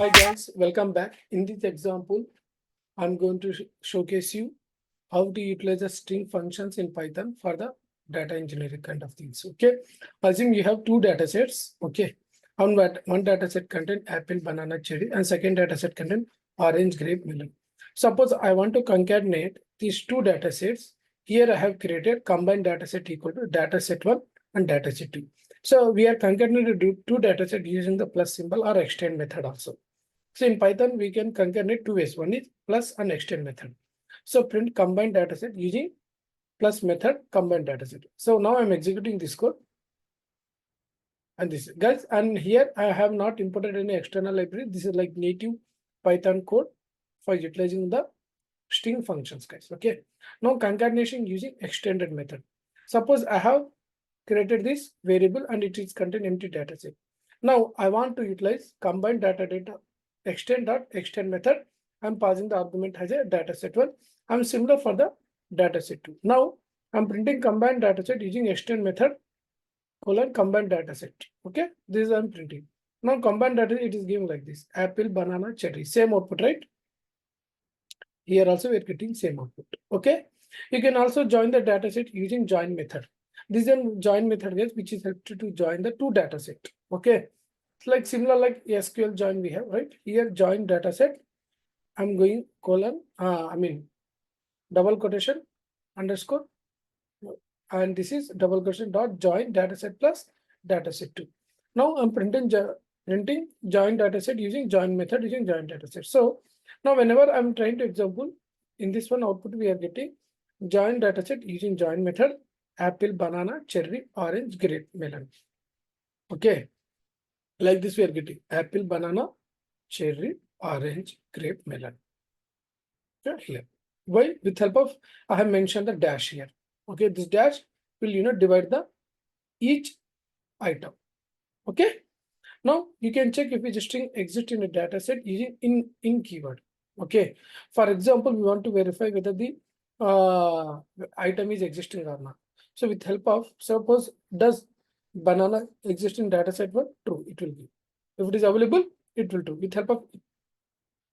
Hi guys, welcome back. In this example, I'm going to showcase you how to utilize the string functions in Python for the data engineering kind of things. Okay, assume you have two data sets. Okay, one data set contain apple, banana, cherry, and second data set contain orange, grape, melon. Suppose I want to concatenate these two data sets. Here I have created combined data set equal to data set 1 and data set 2. So we are concatenating two data set using the plus symbol or extend method also. So in Python, we can concatenate two ways. One is plus and extend method. So print combined dataset using plus method combined dataset. So now I'm executing this code. And this guys, and here I have not imported any external library. This is like native Python code for utilizing the string functions, guys. Okay. Now concatenation using extended method. Suppose I have created this variable and it is contain empty dataset. Now I want to utilize combined data extend method. I'm passing the argument as a dataset 1. I'm similar for the dataset 2. Now I'm printing combined dataset using extend method colon combined dataset. Okay, this I'm printing. Now combined data it is given like this: apple, banana, cherry. Same output, right? Here also we're getting same output. Okay, you can also join the dataset using join method. This is a join method, guys, which is helped to join the two dataset. Okay, it's like similar like SQL join we have, right? Here join dataset. I'm going colon, double quotation underscore, and this is double quotation dot join dataset plus dataset 2. Now I'm printing join dataset using join method using join dataset. So now whenever I'm trying to example, in this one output we are getting join dataset using join method apple, banana, cherry, orange, grape, melon. Okay, like this we are getting apple, banana, cherry, orange, grape, melon. Okay, here. Why? With help of I have mentioned the dash here. Okay, this dash will divide the each item. Okay. Now you can check if a string exists in a data set using in keyword. Okay. For example, we want to verify whether the item is existing or not. So with help of suppose does banana exist in data set 1? True, it will be. If it is available, it will true. With help of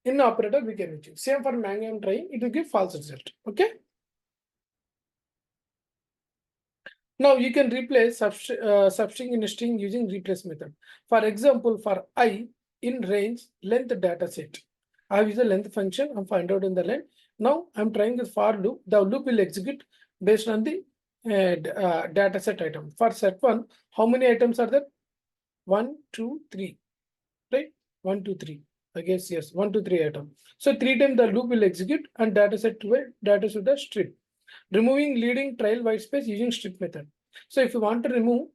in operator, we can choose. Same for mango I'm trying, it will give false result. Okay. Now you can replace substring in a string using replace method. For example, for I in range length data set, I have used the length function and find out in the length. Now I'm trying the for loop. The loop will execute based on the data set item. For set 1, how many items are there? 1, 2, 3, right? 1, 2, 3. I guess yes, 1, 2, 3 items. So 3 times the loop will execute and data set to a data set a strip. Removing leading trail white space using strip method. So if you want to remove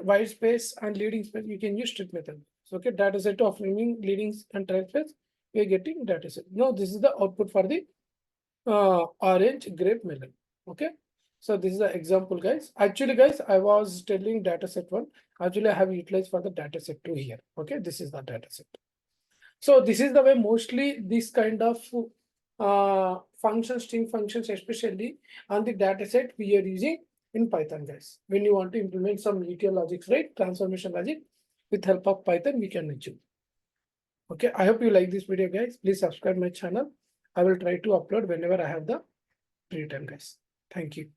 white space and leading space, you can use strip method. So okay, data set of removing leading and trail space, we are getting data set. Now this is the output for the orange, grape, melon. Okay. So this is the example, guys. Actually, guys, I was telling data set 1. Actually, I have utilized for the data set 2 here. Okay, this is the data set. So this is the way mostly this kind of functions, string functions, especially on the data set we are using in Python, guys. When you want to implement some ETL logics, right? Transformation logic with help of Python, we can achieve. Okay, I hope you like this video, guys. Please subscribe my channel. I will try to upload whenever I have the free time, guys. Thank you.